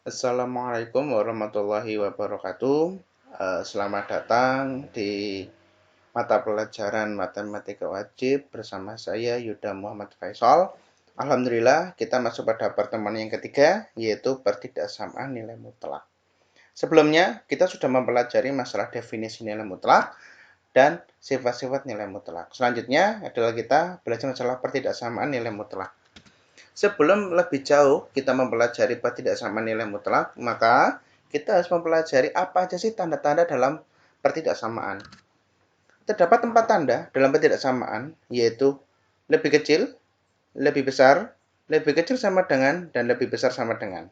Assalamualaikum warahmatullahi wabarakatuh. Selamat datang di mata pelajaran Matematika Wajib bersama saya Yuda Muhammad Faisal. Alhamdulillah kita masuk pada pertemuan yang ketiga, yaitu pertidaksamaan nilai mutlak. Sebelumnya kita sudah mempelajari masalah definisi nilai mutlak dan sifat-sifat nilai mutlak. Selanjutnya adalah kita belajar masalah pertidaksamaan nilai mutlak. Sebelum lebih jauh kita mempelajari pertidaksamaan nilai mutlak, maka kita harus mempelajari apa aja sih tanda-tanda dalam pertidaksamaan. Terdapat 4 tanda dalam pertidaksamaan, yaitu lebih kecil, lebih besar, lebih kecil sama dengan, dan lebih besar sama dengan.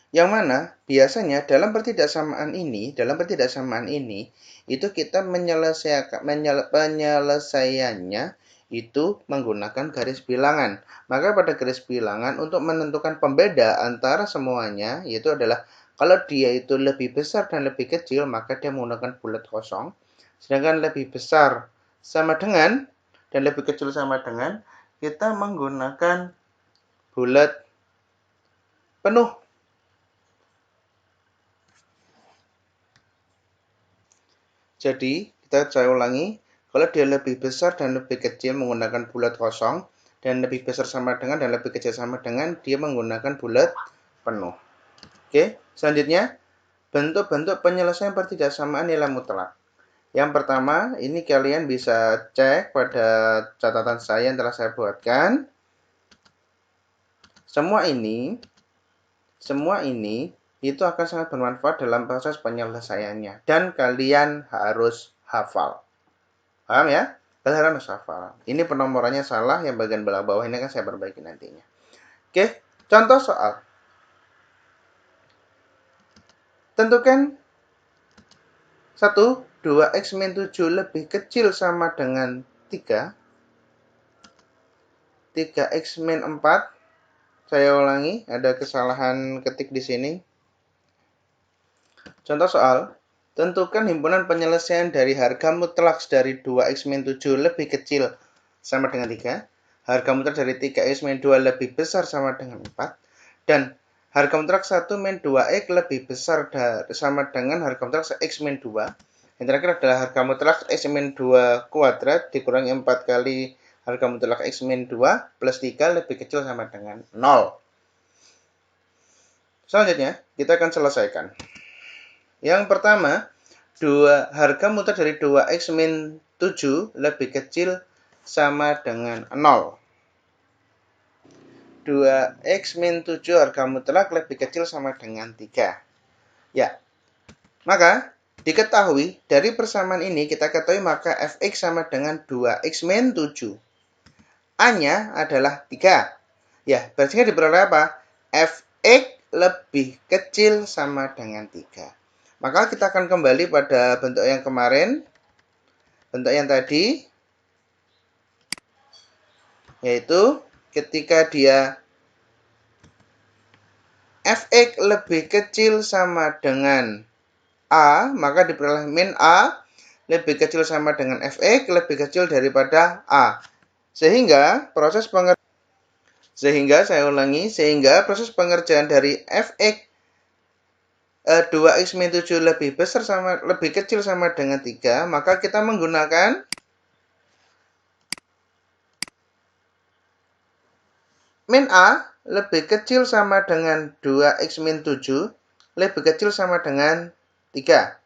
Yang mana biasanya dalam pertidaksamaan ini, itu kita penyelesaiannya itu menggunakan garis bilangan. Maka pada garis bilangan untuk menentukan pembeda antara semuanya yaitu adalah kalau dia itu lebih besar dan lebih kecil maka dia menggunakan bulat kosong. Sedangkan lebih besar sama dengan dan lebih kecil sama dengan kita menggunakan bulat penuh. Jadi saya ulangi. Kalau dia lebih besar dan lebih kecil menggunakan bulat kosong, dan lebih besar sama dengan dan lebih kecil sama dengan, dia menggunakan bulat penuh. Oke, selanjutnya, bentuk-bentuk penyelesaian pertidaksamaan nilai mutlak. Yang pertama, ini kalian bisa cek pada catatan saya yang telah saya buatkan. Semua ini itu akan sangat bermanfaat dalam proses penyelesaiannya. Dan kalian harus hafal. Paham ya? Kalian harus hafal. Ini penomorannya salah, yang bagian bawah ini kan saya perbaiki nantinya. Oke, contoh soal. Tentukan 1, 2x min 7 lebih kecil sama dengan 3. 3x min 4. Saya ulangi, ada kesalahan ketik di sini. Contoh soal. Tentukan himpunan penyelesaian dari harga mutlak dari 2x min 7 lebih kecil sama dengan 3. Harga mutlak dari 3x min 2 lebih besar sama dengan 4. Dan harga mutlak 1 min 2x lebih besar sama dengan harga mutlak x min 2. Yang terakhir adalah harga mutlak x min 2 kuadrat dikurangi 4 kali harga mutlak x min 2 plus 3 lebih kecil sama dengan 0. Selanjutnya, kita akan selesaikan. Yang pertama, harga mutlak dari 2x min 7 lebih kecil sama dengan 0. 2x min 7 harga mutlak lebih kecil sama dengan 3. Ya, maka diketahui dari persamaan ini kita ketahui maka fx sama dengan 2x min 7. A-nya adalah 3. Ya, berarti diperoleh apa? Fx lebih kecil sama dengan 3. Maka kita akan kembali pada bentuk yang kemarin. Bentuk yang tadi. Yaitu ketika dia fx lebih kecil sama dengan A, maka diperoleh min A lebih kecil sama dengan fx lebih kecil daripada A. Sehingga proses pengerjaan dari fx 2x min 7 lebih kecil sama dengan 3, maka kita menggunakan min A lebih kecil sama dengan 2x min 7 lebih kecil sama dengan 3.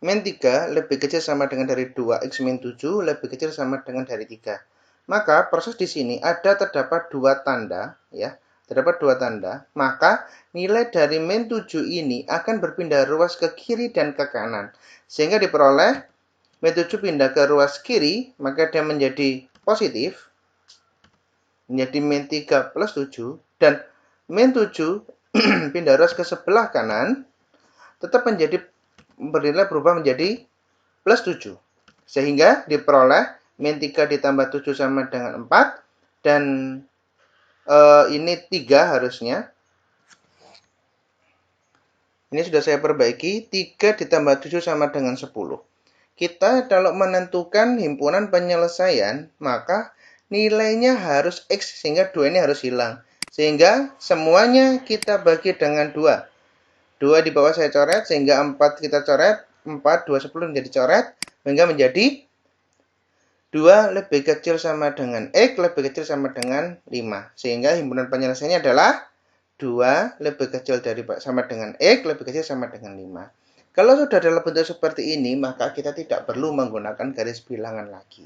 Min 3 lebih kecil sama dengan dari 2x min 7 lebih kecil sama dengan dari 3. Maka proses di sini terdapat dua tanda, ya. Terdapat dua tanda, maka nilai dari min 7 ini akan berpindah ruas ke kiri dan ke kanan. Sehingga diperoleh min 7 pindah ke ruas kiri, maka dia menjadi positif. Menjadi min 3 plus 7. Dan min 7 pindah ruas ke sebelah kanan, tetap berubah menjadi plus 7. Sehingga diperoleh min 3 ditambah 7 sama dengan 4. Dan ini 3 harusnya. Ini sudah saya perbaiki. 3 ditambah 7 sama dengan 10. Kita kalau menentukan himpunan penyelesaian, maka nilainya harus X, sehingga 2 ini harus hilang. Sehingga semuanya kita bagi dengan 2. 2 di bawah saya coret, sehingga 4 kita coret. 4, 2, 10 menjadi coret. Sehingga menjadi 2 lebih kecil sama dengan X, lebih kecil sama dengan 5. Sehingga himpunan penyelesaiannya adalah 2 lebih kecil dari sama dengan X, lebih kecil sama dengan 5. Kalau sudah dalam bentuk seperti ini, maka kita tidak perlu menggunakan garis bilangan lagi.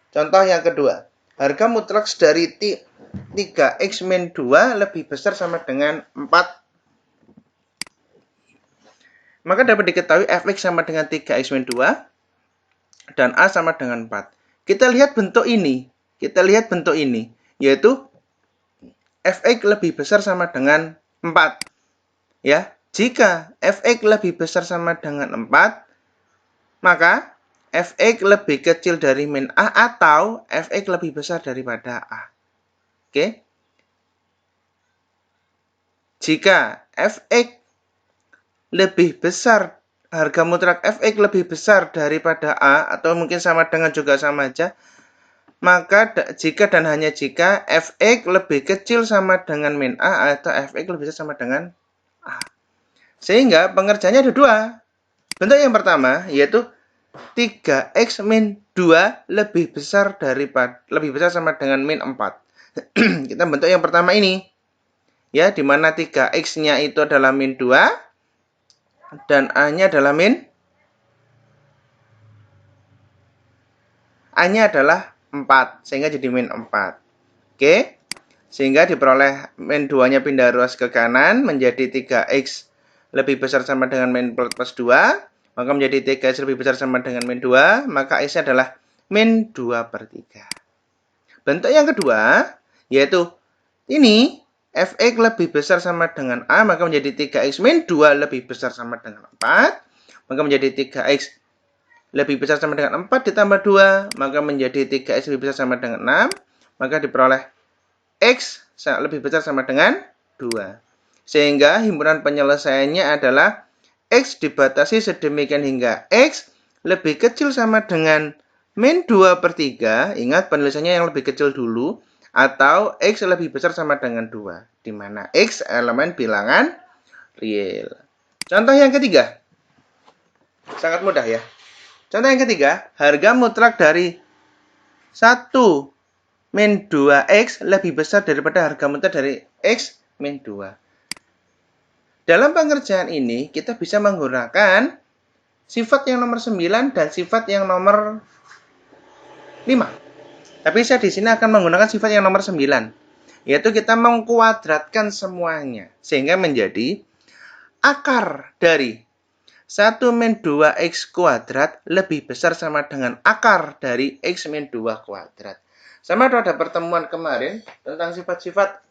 Contoh yang kedua, harga mutlak dari 3x min 2 lebih besar sama dengan 4. Maka dapat diketahui fx sama dengan 3x min 2 dan a sama dengan 4. Kita lihat bentuk ini. Yaitu fx lebih besar sama dengan 4. Ya, jika fx lebih besar sama dengan 4, maka fx lebih kecil dari min a atau fx lebih besar daripada a. Oke. Jika fx lebih besar, harga mutlak fx lebih besar daripada a, atau mungkin sama dengan juga sama aja, maka jika dan hanya jika fx lebih kecil sama dengan min a atau fx lebih besar sama dengan a. Sehingga pengerjaannya ada 2. Bentuk yang pertama yaitu 3x min 2 lebih besar sama dengan min 4. Kita bentuk yang pertama ini. Ya, di mana 3x-nya itu adalah min 2 dan a-nya adalah A-nya adalah 4, sehingga jadi min 4. Oke, sehingga diperoleh min 2-nya pindah ruas ke kanan, menjadi 3x lebih besar sama dengan min plus 2, maka menjadi 3x lebih besar sama dengan min 2, maka x-nya adalah min 2/3. Bentuk yang kedua, yaitu ini, fx lebih besar sama dengan a, maka menjadi 3x min 2 lebih besar sama dengan 4, maka menjadi 3x lebih besar sama dengan 4 ditambah 2, maka menjadi 3x lebih besar sama dengan 6, maka diperoleh x lebih besar sama dengan 2. Sehingga himpunan penyelesaiannya adalah x dibatasi sedemikian hingga x lebih kecil sama dengan min 2/3, ingat penulisannya yang lebih kecil dulu, atau x lebih besar sama dengan 2, di mana x elemen bilangan real. Contoh yang ketiga, sangat mudah ya. Contoh yang ketiga, harga mutlak dari 1 min 2x lebih besar daripada harga mutlak dari x min 2. Dalam pengerjaan ini, kita bisa menggunakan sifat yang nomor 9 dan sifat yang nomor 5. Tapi saya di sini akan menggunakan sifat yang nomor 9, yaitu kita mengkuadratkan semuanya, sehingga menjadi akar dari 1 min 2x kuadrat lebih besar sama dengan akar dari x min 2 kuadrat. Sama pada pertemuan kemarin tentang sifat-sifat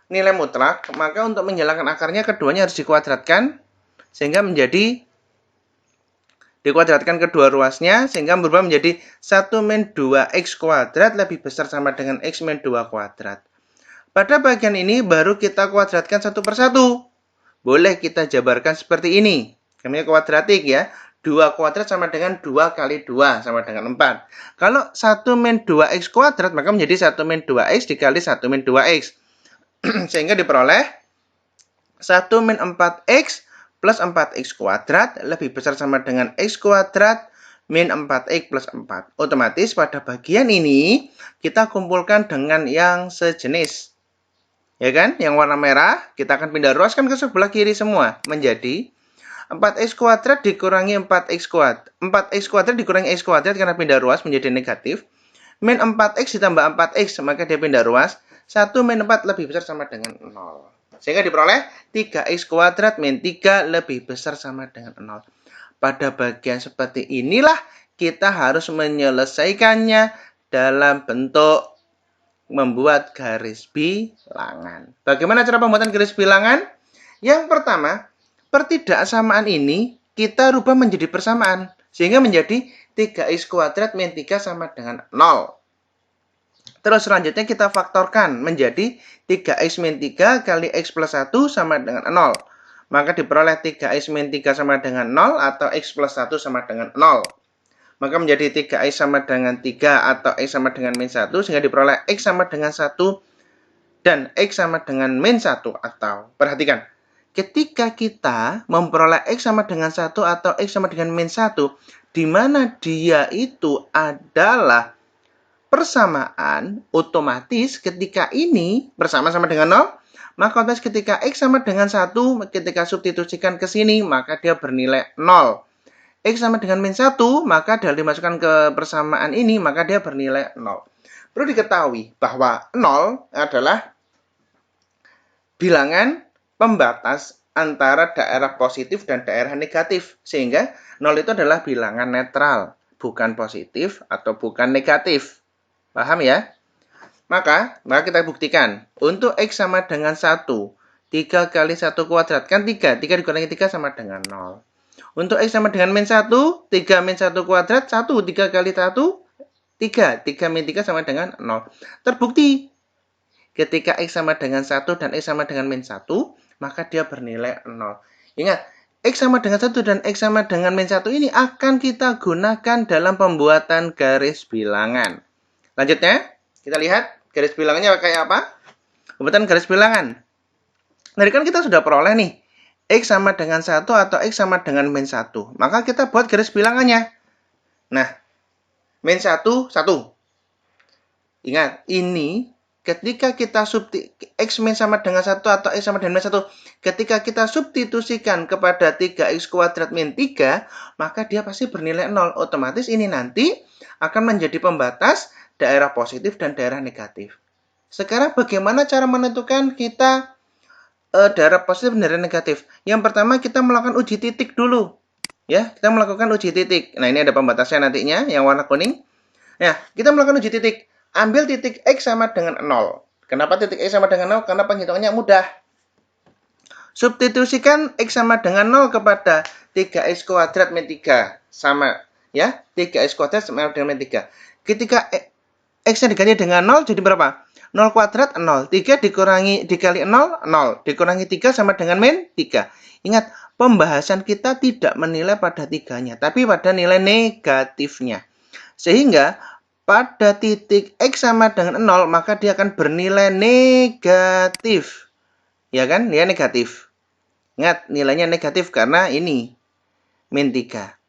nilai mutlak, maka untuk menghilangkan akarnya keduanya harus dikuadratkan, sehingga menjadi dikuadratkan kedua ruasnya, sehingga berubah menjadi 1 min 2x kuadrat lebih besar sama dengan x min 2 kuadrat. Pada bagian ini baru kita kuadratkan satu persatu. Boleh kita jabarkan seperti ini. Namanya kuadratik ya. 2 kuadrat sama dengan 2 kali 2 sama dengan 4. Kalau 1 min 2x kuadrat, maka menjadi 1 min 2x dikali 1 min 2x. Sehingga diperoleh 1 min 4x plus 4x kuadrat lebih besar sama dengan x kuadrat min 4x plus 4. Otomatis pada bagian ini kita kumpulkan dengan yang sejenis. Ya kan? Yang warna merah kita akan pindah ruaskan ke sebelah kiri semua. Menjadi 4x kuadrat dikurangi 4x kuadrat. 4x kuadrat dikurangi x kuadrat karena pindah ruas menjadi negatif. Min 4x ditambah 4x, maka dia pindah ruas. 1 min 4 lebih besar sama dengan 0. Sehingga diperoleh 3x kuadrat min 3 lebih besar sama dengan 0. Pada bagian seperti inilah kita harus menyelesaikannya dalam bentuk membuat garis bilangan. Bagaimana cara pembuatan garis bilangan? Yang pertama, pertidaksamaan ini kita rubah menjadi persamaan. Sehingga menjadi 3x kuadrat min 3 sama dengan 0. Terus selanjutnya kita faktorkan menjadi 3x min 3 kali x plus 1 sama dengan 0. Maka diperoleh 3x min 3 sama dengan 0 atau x plus 1 sama dengan 0. maka menjadi 3X sama dengan 3 atau X sama dengan min 1, sehingga diperoleh X sama dengan 1 dan X sama dengan min 1. Atau, perhatikan, ketika kita memperoleh X sama dengan 1 atau X sama dengan min 1, di mana dia itu adalah persamaan, otomatis ketika ini bersama-sama dengan 0, maka otomatis ketika X sama dengan 1, ketika substitusikan ke sini, maka dia bernilai 0. X sama dengan min 1, maka dari dimasukkan ke persamaan ini, maka dia bernilai 0. Perlu diketahui bahwa 0 adalah bilangan pembatas antara daerah positif dan daerah negatif. Sehingga 0 itu adalah bilangan netral, bukan positif atau bukan negatif. Paham ya? Maka kita buktikan. Untuk X sama dengan 1, 3 kali 1 kuadrat. Kan 3. 3 dikurangi 3 sama dengan 0. Untuk X sama dengan min 1, 3 min 1 kuadrat, 1. 3 kali 1, 3. 3 min 3 sama dengan 0. Terbukti. Ketika X sama dengan 1 dan X sama dengan min 1, maka dia bernilai 0. Ingat, X sama dengan 1 dan X sama dengan min 1 ini akan kita gunakan dalam pembuatan garis bilangan. Lanjutnya, kita lihat garis bilangannya kayak apa? Pembuatan garis bilangan. Tadi kan kita sudah peroleh nih, X sama dengan 1 atau X sama dengan min 1. Maka kita buat garis bilangannya. Nah, min 1, 1. Ingat, ini ketika kita X min sama dengan 1 atau X sama dengan min 1, ketika kita substitusikan kepada 3X kuadrat min 3, maka dia pasti bernilai 0. Otomatis ini nanti akan menjadi pembatas daerah positif dan daerah negatif. Sekarang bagaimana cara menentukan kita daerah positif dan daerah negatif? Yang pertama kita melakukan uji titik dulu. Ya, kita melakukan uji titik. Nah, ini ada pembatasnya nantinya yang warna kuning. Nah, kita melakukan uji titik. Ambil titik X sama dengan 0. Kenapa titik X sama dengan 0? Karena penghitungannya mudah. Substitusikan X sama dengan 0 kepada 3X kuadrat min 3. Sama, ya. 3X kuadrat sama dengan min 3. Ketika X-nya diganti dengan 0, jadi berapa? 0 kuadrat, 0. 3 dikali 0, 0. Dikurangi 3 sama dengan min 3. Ingat, pembahasan kita tidak menilai pada 3-nya, tapi pada nilai negatifnya. Sehingga, pada titik X sama dengan 0, maka dia akan bernilai negatif. Ya kan? Nilai negatif. Ingat, nilainya negatif karena ini min 3.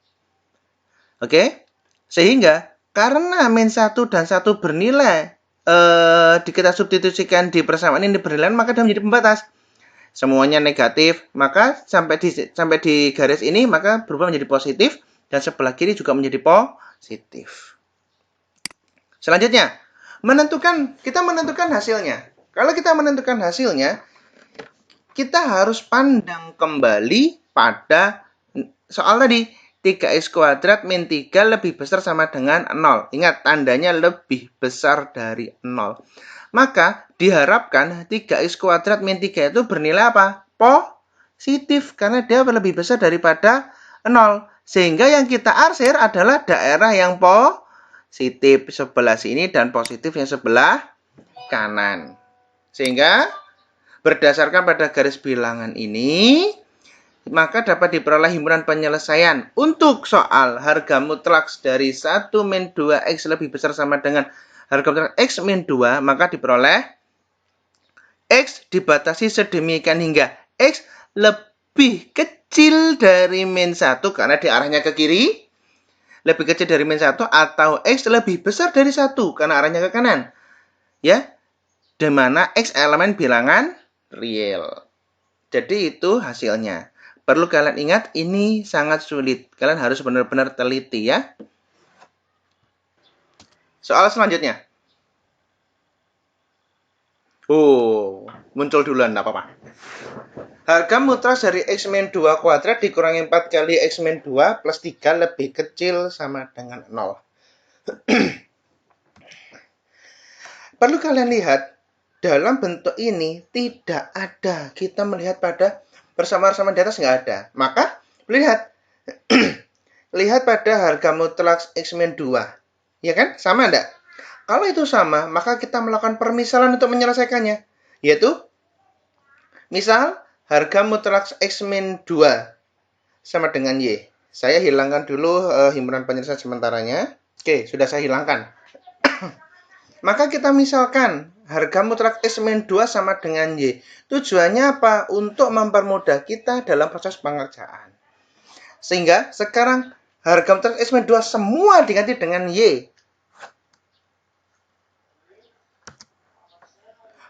Oke? Sehingga, karena min 1 dan 1 bernilai, kita substitusikan di persamaan ini bernilai, maka dia menjadi pembatas. Semuanya negatif, maka sampai di garis ini, maka berubah menjadi positif, dan sebelah kiri juga menjadi positif. Selanjutnya, kita menentukan hasilnya. Kalau kita menentukan hasilnya, kita harus pandang kembali pada soal tadi. 3X kuadrat min 3 lebih besar sama dengan 0. Ingat, tandanya lebih besar dari 0. Maka, diharapkan 3X kuadrat min 3 itu bernilai apa? Positif, karena dia lebih besar daripada 0. Sehingga yang kita arsir adalah daerah yang positif sebelah sini dan positif yang sebelah kanan. Sehingga, berdasarkan pada garis bilangan ini, maka dapat diperoleh himpunan penyelesaian untuk soal harga mutlak dari 1 min 2X lebih besar sama dengan harga mutlak X min 2, maka diperoleh X dibatasi sedemikian hingga X lebih kecil dari min 1 karena diarahnya ke kiri, lebih kecil dari min 1, atau X lebih besar dari 1 karena arahnya ke kanan. Ya, di mana X elemen bilangan real. Jadi itu hasilnya. Perlu kalian ingat, ini sangat sulit. Kalian harus benar-benar teliti ya. Soal selanjutnya. Muncul duluan, enggak apa-apa. Harga mutlak dari X min 2 kuadrat dikurangi 4 kali X min 2 plus 3 lebih kecil sama dengan 0. Perlu kalian lihat, dalam bentuk ini tidak ada. Kita melihat pada persamaan-persamaan di atas nggak ada. Maka, lihat. Lihat pada harga mutlak X min 2. Ya kan? Sama enggak? Kalau itu sama, maka kita melakukan permisalan untuk menyelesaikannya. Yaitu, misal, harga mutlak X min 2 sama dengan Y. Saya hilangkan dulu himpunan penyelesaian sementaranya. Oke, sudah saya hilangkan. Maka kita misalkan harga mutlak X min 2 sama dengan Y. Tujuannya apa? Untuk mempermudah kita dalam proses pengerjaan. Sehingga sekarang harga mutlak X min 2 semua diganti dengan Y.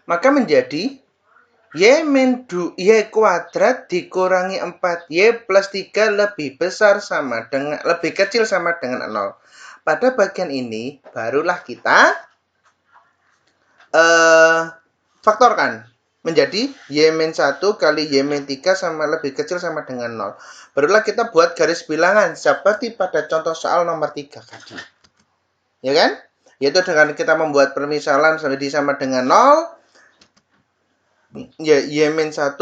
Maka menjadi Y kuadrat dikurangi 4Y plus 3 lebih kecil sama dengan 0. Pada bagian ini barulah kita faktorkan menjadi Y-1 kali Y-3 sama lebih kecil sama dengan 0. Barulah kita buat garis bilangan seperti pada contoh soal nomor 3 tadi. Ya kan? Yaitu dengan kita membuat permisalan sama dengan 0. Y-1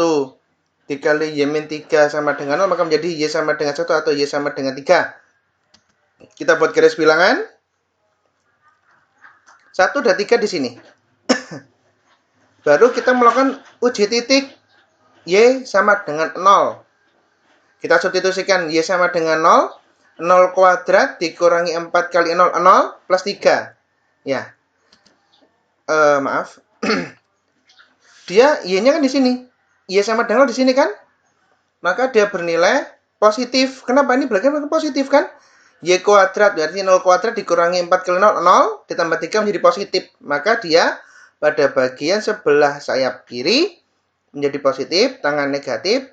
dikali Y-3 sama dengan 0, maka menjadi Y sama dengan 1 atau Y sama dengan 3. Kita buat garis bilangan. 1 dan 3 di sini. Baru kita melakukan uji titik Y sama dengan 0. Kita substitusikan Y sama dengan 0. 0 kuadrat dikurangi 4 kali 0, 0 plus 3. Ya. Maaf. Dia Y-nya kan di sini. Y sama dengan 0 di sini kan? Maka dia bernilai positif. Kenapa? Ini bagaimana positif kan? Y kuadrat berarti 0 kuadrat dikurangi 4 kali 0, 0 ditambah 3 menjadi positif. Maka dia pada bagian sebelah sayap kiri menjadi positif, tangan negatif,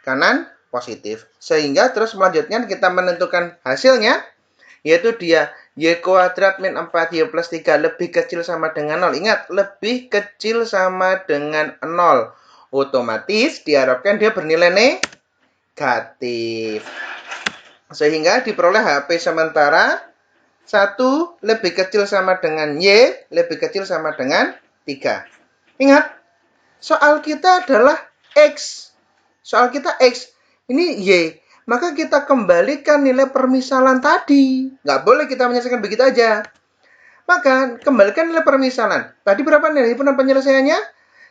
kanan positif. Sehingga terus selanjutnya kita menentukan hasilnya, yaitu dia Y kuadrat min 4Y plus 3 lebih kecil sama dengan 0. Ingat, lebih kecil sama dengan 0. Otomatis diharapkan dia bernilai negatif. Sehingga diperoleh HP sementara 1 lebih kecil sama dengan Y lebih kecil sama dengan 3. Ingat, soal kita adalah X. Soal kita X. Ini Y. Maka kita kembalikan nilai permisalan tadi. Nggak boleh kita menyelesaikan begitu aja. Maka kembalikan nilai permisalan. Tadi berapa nilai himpunan penyelesaiannya?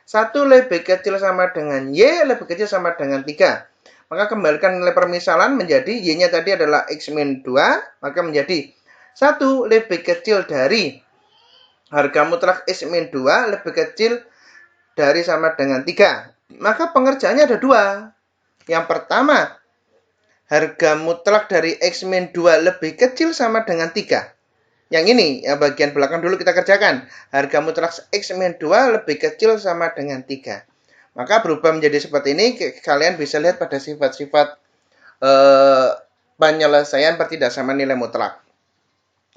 1 lebih kecil sama dengan Y lebih kecil sama dengan 3. Maka kembalikan nilai permisalan menjadi Y-nya tadi adalah X min 2. Maka menjadi 1 lebih kecil dari harga mutlak X min 2 lebih kecil dari sama dengan 3. Maka pengerjaannya ada 2. Yang pertama, harga mutlak dari X min 2 lebih kecil sama dengan 3. Yang ini, yang bagian belakang dulu kita kerjakan. Harga mutlak X min 2 lebih kecil sama dengan 3. Maka berubah menjadi seperti ini. Kalian bisa lihat pada sifat-sifat penyelesaian pertidak sama nilai mutlak.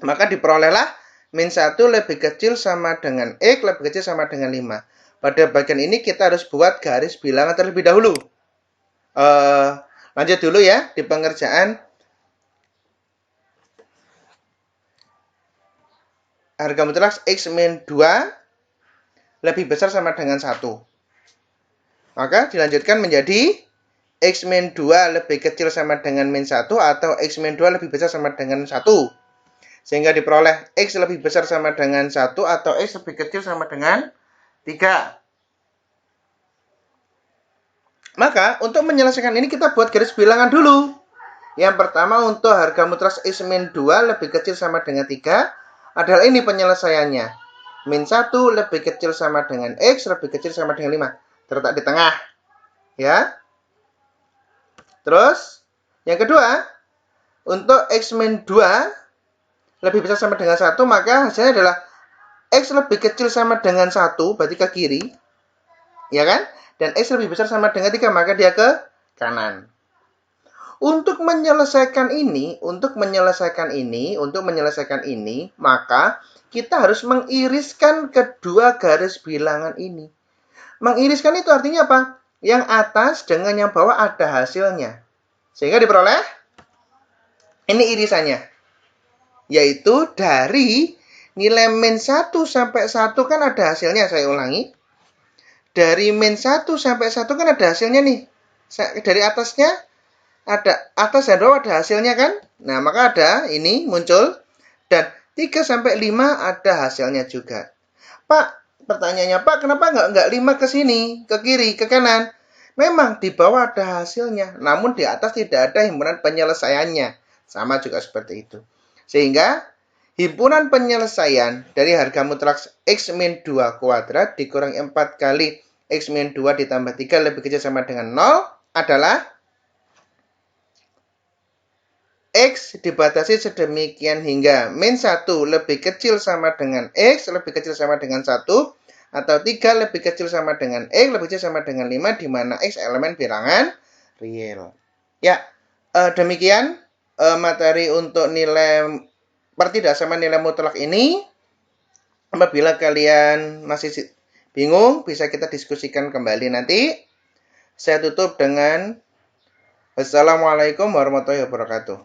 Maka diperolehlah min 1 lebih kecil sama dengan X lebih kecil sama dengan 5. Pada bagian ini kita harus buat garis bilangan terlebih dahulu. Lanjut dulu ya di pengerjaan. Harga mutlak X min 2 lebih besar sama dengan 1. Maka dilanjutkan menjadi X min 2 lebih kecil sama dengan min 1 atau X min 2 lebih besar sama dengan 1. Sehingga diperoleh X lebih besar sama dengan 1 atau X lebih kecil sama dengan 3. Maka untuk menyelesaikan ini kita buat garis bilangan dulu. Yang pertama untuk harga mutlak X min 2 lebih kecil sama dengan 3 adalah ini penyelesaiannya. Min 1 lebih kecil sama dengan X lebih kecil sama dengan 5. Terletak di tengah. Ya. Terus yang kedua, untuk X min 2 lebih besar sama dengan 1, maka hasilnya adalah X lebih kecil sama dengan 1, berarti ke kiri. Ya kan? Dan X lebih besar sama dengan 3, maka dia ke kanan. Untuk menyelesaikan ini, maka kita harus mengiriskan kedua garis bilangan ini. Mengiriskan itu artinya apa? Yang atas dengan yang bawah ada hasilnya. Sehingga diperoleh ini irisannya. Yaitu dari nilai min 1 sampai 1 kan ada hasilnya, saya ulangi. Dari min 1 sampai 1 kan ada hasilnya nih. Dari atasnya ada, atas dan bawah ada hasilnya kan? Nah, maka ada ini muncul. Dan 3 sampai 5 ada hasilnya juga. Pak, pertanyaannya, Pak, kenapa nggak 5 ke sini, ke kiri, ke kanan? Memang di bawah ada hasilnya, namun di atas tidak ada himpunan penyelesaiannya. Sama juga seperti itu. Sehingga himpunan penyelesaian dari harga mutlak X min 2 kuadrat dikurang 4 kali X min 2 ditambah 3 lebih kecil sama dengan 0 adalah X dibatasi sedemikian hingga min 1 lebih kecil sama dengan X lebih kecil sama dengan 1 atau 3 lebih kecil sama dengan X lebih kecil sama dengan 5 di mana X elemen bilangan real. Ya, demikian materi untuk nilai pertidak sama nilai mutlak ini. Apabila kalian masih bingung, bisa kita diskusikan kembali nanti. Saya tutup dengan Wassalamualaikum warahmatullahi wabarakatuh.